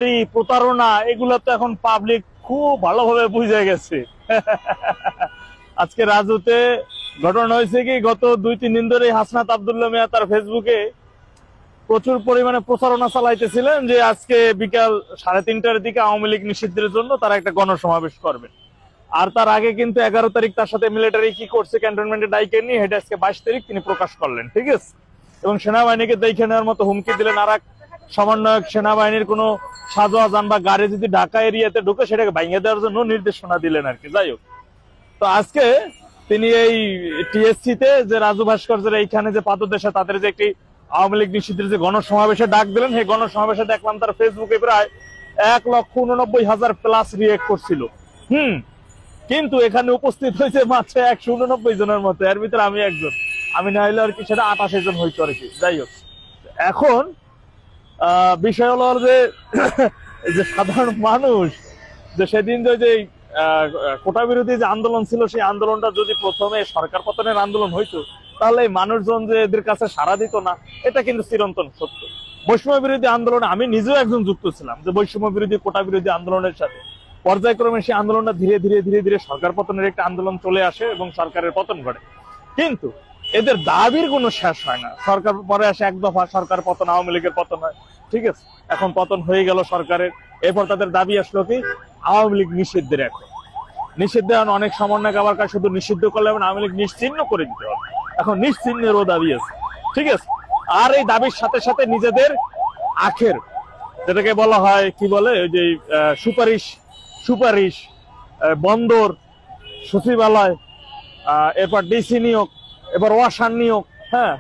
প্রতারণা এগুলো তো এখন পাবলিক খুব ভালোভাবে বুঝে গেছে। আজকে রাজুতে ঘটনা হয়েছে কি, গত 2-3 দিন ধরে হাসনাত আব্দুল্লাহ মিয়া তার ফেসবুকে প্রচুর পরিমাণে প্রচারণা চালাইতেছিলেন যে আজকে বিকাল 3:30টার দিকে আওয়ামী লীগ নিষিদ্ধের জন্য তারা একটা গণসমাবেশ করবে। আর তার আগে কিন্তু 11 তারিখ তার সাথে মিলিটারি কি করছে ক্যান্টনমেন্টে ডাইকে নিয়ে, এটা আজকে 22 তারিখ তিনি প্রকাশ করলেন, ঠিক আছে। এবং সেনাবাহিনীকে দেখে নেওয়ার মতো হুমকি দিলেন। আর এক সমন্বয়ক সেনাবাহিনীর কোনো সাজোয়া যান বা গাড়ি যদি ঢাকা এরিয়াতে ঢুকে সেটাকে ভাঙিয়ে দেওয়ার জন্য নির্দেশনা দিলেন আর কি। যাই হোক, তো আজকে তিনি এই টিএসসি তে যে রাজু ভাস্কর্যের এইখানে যে পাদদেশে তাদের যে একটি আওয়ামী লীগ নিষিদ্ধের যে গণসমাবেশে ডাক দিলেন, সেই গণসমাবেশে দেখলাম তার ফেসবুকে প্রায় 1,89,000 প্লাস রিয়েক্ট করছিল। কিন্তু এখানে উপস্থিত হয়েছে মাত্র 189 জনের মতো, এর ভিতরে আমি একজন, আমি না হইলে আর কি সেটা 28 জন হইতো আর কি। যাই হোক, এখন বিষয় হলো যে সাধারণ মানুষ যে সেদিন যে কোটা বিরোধী যে আন্দোলন ছিল, সেই আন্দোলনটা যদি প্রথমে সরকার পতনের আন্দোলন হইতো তাহলে এই মানুষজন যে এদের কাছে সাড়া দিত না, এটা কিন্তু চিরন্তন সত্য। বৈষম্য বিরোধী আন্দোলনে আমি নিজেও একজন যুক্ত ছিলাম, যে বৈষম্য বিরোধী কোটা বিরোধী আন্দোলনের সাথে পর্যায়ক্রমে সেই আন্দোলনটা ধীরে ধীরে ধীরে ধীরে সরকার পতনের একটা আন্দোলন চলে আসে এবং সরকারের পতন ঘটে। কিন্তু এদের দাবির কোনো শেষ হয় না। সরকার পরে আসে এক দফা সরকার পতন, আওয়ামী লীগের পতন হয়, ঠিক আছে। এখন পতন হয়ে গেল সরকারের, এরপর তাদের দাবি আসলো কি আওয়ামী লীগ নিষিদ্ধের। এখন নিষিদ্ধ অনেক সমন্বয়ক আবার শুধু নিষিদ্ধ করলে আওয়ামী লীগ নিশ্চিহ্ন করে দিতে হবে, এখন নিশ্চিহ্নেরও দাবি আছে, ঠিক আছে। আর এই দাবির সাথে সাথে নিজেদের আখের যেটাকে বলা হয় কি বলে ওই যে সুপারিশ সুপারিশ বন্দর সচিবালয়, এরপর ডিসি নিয়োগ, এবার ওয়াসার নিয়োগ, হ্যাঁ,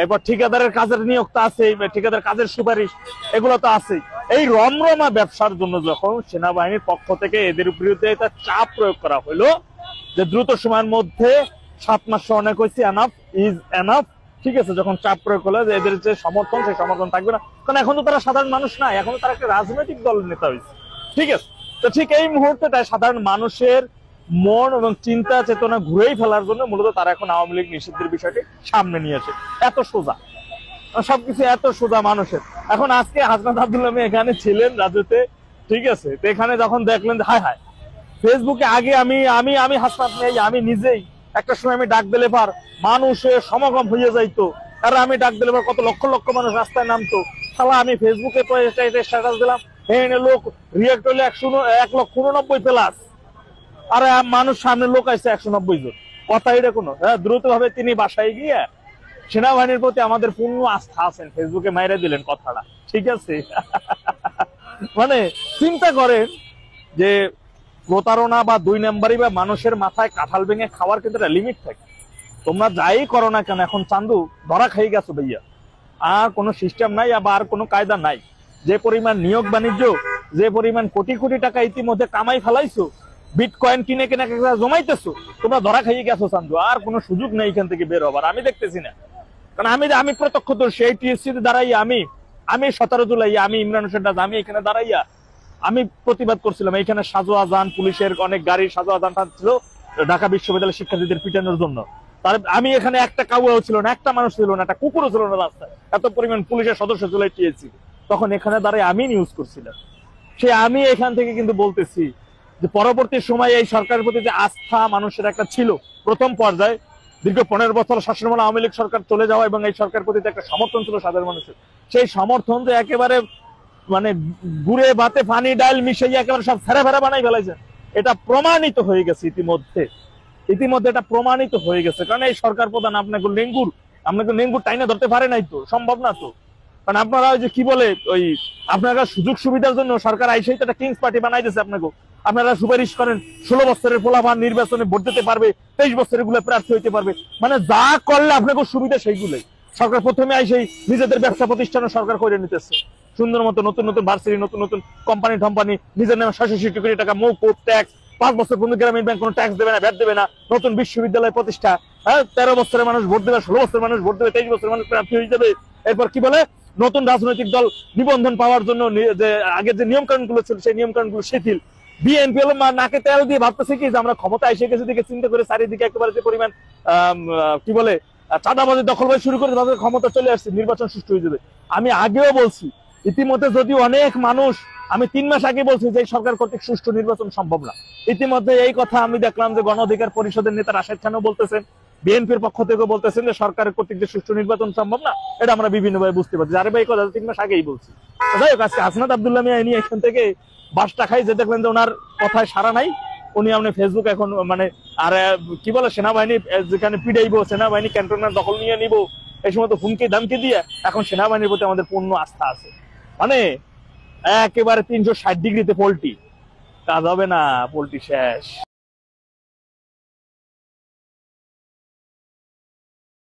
এরপর ঠিকাদারের কাজের নিয়োগ তো আছেই, ঠিকাদার কাজের সুপারিশ এগুলো তো আছেই। এই রমরমা ব্যবসার জন্য যখন সেনাবাহিনীর পক্ষ থেকে এদের বিরুদ্ধে একটা চাপ প্রয়োগ করা হলো যে দ্রুত সময়ের মধ্যে 7 মাস অনেক হয়েছে, এনাফ ইজ এনাফ, ঠিক আছে। যখন চাপ প্রয়োগ করলো যে এদের যে সমর্থন, সেই সমর্থন থাকবে না, কারণ এখন তো তারা সাধারণ মানুষ না, এখন তারা একটা রাজনৈতিক দলের নেতা হয়েছে, ঠিক আছে। তো ঠিক এই মুহূর্তে সাধারণ মানুষের মন এবং চিন্তা চেতনা ঘুরেই ফেলার জন্য মূলত তারা এখন আওয়ামী লীগ নিষিদ্ধের বিষয়টি সামনে নিয়ে আসে। এত সোজা, সবকিছু এত সোজা মানুষের। এখন আজকে হাসনাত আব্দুল্লাহ মিয়া এখানে ছিলেন রাজুতে, ঠিক আছে। তো এখানে যখন দেখলেন হায় হায়, ফেসবুকে আগে আমি আমি আমি হাসনাত মিয়া আমি নিজেই একটা সময় আমি ডাক দিলে পার মানুষের সমাগম হয়ে যাইতো, আর আমি ডাক দিলে পার কত লক্ষ লক্ষ মানুষ রাস্তায় নামতো। শালা আমি ফেসবুকে স্ট্যাটাস দিলাম, লোক রিয়েক্ট হইলে 1,89,000 প্লাস, আর মানুষ সামনে লোক আছে 190 জন। কথা এটা কোনো দ্রুত ভাবে তিনি বাসায় গিয়ে সেনাবাহিনীর প্রতি আমাদের পূর্ণ আস্থা আছেন ফেসবুকে মাইরে দিলেন কথাটা, ঠিক আছে। মানে চিন্তা করেন যে প্রতারণা বা 2 নাম্বারি বা মানুষের মাথায় কাঁঠাল ভেঙে খাওয়ার কিন্তু একটা লিমিট থাকে। তোমরা যাই করো না কেন, এখন চান্দু ধরা খাই গেছো ভাইয়া, আর কোনো সিস্টেম নাই, আবার কোনো কায়দা নাই। যে পরিমাণ নিয়োগ বাণিজ্য, যে পরিমাণ কোটি কোটি টাকা ইতিমধ্যে কামাই ফেলাইছো, বিটকয়েন কিনে কিনে জমাইতেছো, তোমরা ধরা খাইয়ে গেছো চান্দু, আর কোনো সুযোগ নেই এখান থেকে বের হবার। আমি দেখতেছি না, কারণ আমি প্রত্যক্ষদর্শী। এই টিএসসিতে দাঁড়াইয়া আমি 17 জুলাই আমি ইমরান হোসেন রাজা আমি এখানে দাঁড়াইয়া আমি প্রতিবাদ করছিলাম। এইখানে সাজোয়া যান, পুলিশের অনেক গাড়ির সাজোয়া যান ছিল ঢাকা বিশ্ববিদ্যালয়ের শিক্ষার্থীদের পিটানোর জন্য। তার আমি এখানে একটা কাউয়াও ছিল না, একটা মানুষ ছিল না, একটা কুকুরও ছিল না রাস্তায়, এত পরিমাণ পুলিশের সদস্য ছিল টিএসসি। তখন এখানে দাঁড়াই আমি নিউজ করছিলাম। সে আমি এখান থেকে কিন্তু বলতেছি যে পরবর্তী সময়ে এই সরকারের প্রতি যে আস্থা মানুষের একটা ছিল প্রথম পর্যায়ে, দীর্ঘ 15 বছর শাসনামলে আওয়ামী লীগ সরকার চলে যাওয়া এবং এই সরকারের প্রতি একটা সমর্থন ছিল সাধারণ মানুষের, সেই সমর্থন যে একেবারে মানে গুড়ে ভাতে পানি ডাল মিশিয়ে একেবারে সব ফেরা ফেরা বানাই ফেলাইছে, এটা প্রমাণিত হয়ে গেছে ইতিমধ্যে এটা প্রমাণিত হয়ে গেছে। কারণ এই সরকার প্রধান আপনাকে লেঙ্গুর টাইনে ধরতে পারে নাই, তো সম্ভব না। তো কারণ আপনারা ওই যে কি বলে ওই আপনারা সুযোগ সুবিধার জন্য সরকার আইসেই তো একটা কিংস পার্টি বানাই দিয়েছে আপনাকে। আপনারা সুপারিশ করেন 16 বছরের পোলাপান নির্বাচনে ভোট দিতে পারবে, 23 বছরের গুলো প্রার্থী হইতে পারবে, মানে যা করলে আপনাকে সুবিধা সেইগুলোই সরকার প্রথমে আইসেই নিজেদের ব্যবসা প্রতিষ্ঠানে সরকার করে নিতেছে সুন্দর মতো। নতুন নতুন ভার্সিটি, নতুন নতুন কোম্পানি নিজের নামে 67 কোটি টাকা মৌকুব ট্যাক্স, 5 বছর পর্যন্ত গ্রামীণ ব্যাংক কোনো ট্যাক্স দেবে না, ভ্যাট দেবে না, নতুন বিশ্ববিদ্যালয় প্রতিষ্ঠা, 13 বছরের মানুষ ভোট দেবে, 16 বছরের মানুষ ভোট দেবে, 23 বছরের মানুষ প্রার্থী হয়ে যাবে। এরপর কি বলে নতুন রাজনৈতিক দল নিবন্ধন পাওয়ার জন্য যে আগের যে নিয়ম কানুন গুলো ছিল সেই নিয়ম কানুন গুলো শিথিল। বিএনপি হলো নাকে তেল দিয়ে ভাবতেছে কি যে আমরা ক্ষমতা এসে গেছে দিকে চিন্তা করে চারিদিকে একেবারে যে পরিমাণ কি বলে চাঁদাবাজি দখলবাজি শুরু করে তাদের ক্ষমতা চলে আসছে, নির্বাচন সুষ্ঠু হয়ে যাবে। আমি আগেও বলছি ইতিমধ্যে যদি অনেক মানুষ আমি 3 মাস আগে বলছি যে এই সরকার কর্তৃক সুষ্ঠু নির্বাচন সম্ভব না। ইতিমধ্যে এই কথা আমি দেখলাম যে গণ অধিকার পরিষদের নেতা রাশেদ খানও বলতেছেন, বিএনপির পক্ষ থেকে বলতেছেন যে সরকারের কর্তৃক যে সুষ্ঠু নির্বাচন সম্ভব না, এটা আমরা বিভিন্নভাবে বুঝতে পারছি। আরে ভাই, এই কথা 3 মাস আগেই বলছি। যাই হোক, আজকে হাসনাত আব্দুল্লাহ মিয়া নিয়ে এখান থেকে বাসটা খাই, যে দেখলেন যে ওনার কথায় সারা নাই। উনি আপনি ফেসবুক এখন মানে আর কি বলে সেনাবাহিনী যেখানে পিড়াইবো, সেনাবাহিনী ক্যান্টনমেন্ট দখল নিয়ে নিব, এই সময় তো হুমকি দামকি দিয়ে এখন সেনাবাহিনীর প্রতি আমাদের পূর্ণ আস্থা আছে। মানে একেবারে 360 ডিগ্রিতে পোল্টি, কাজ হবে না, পোল্টি শেষ।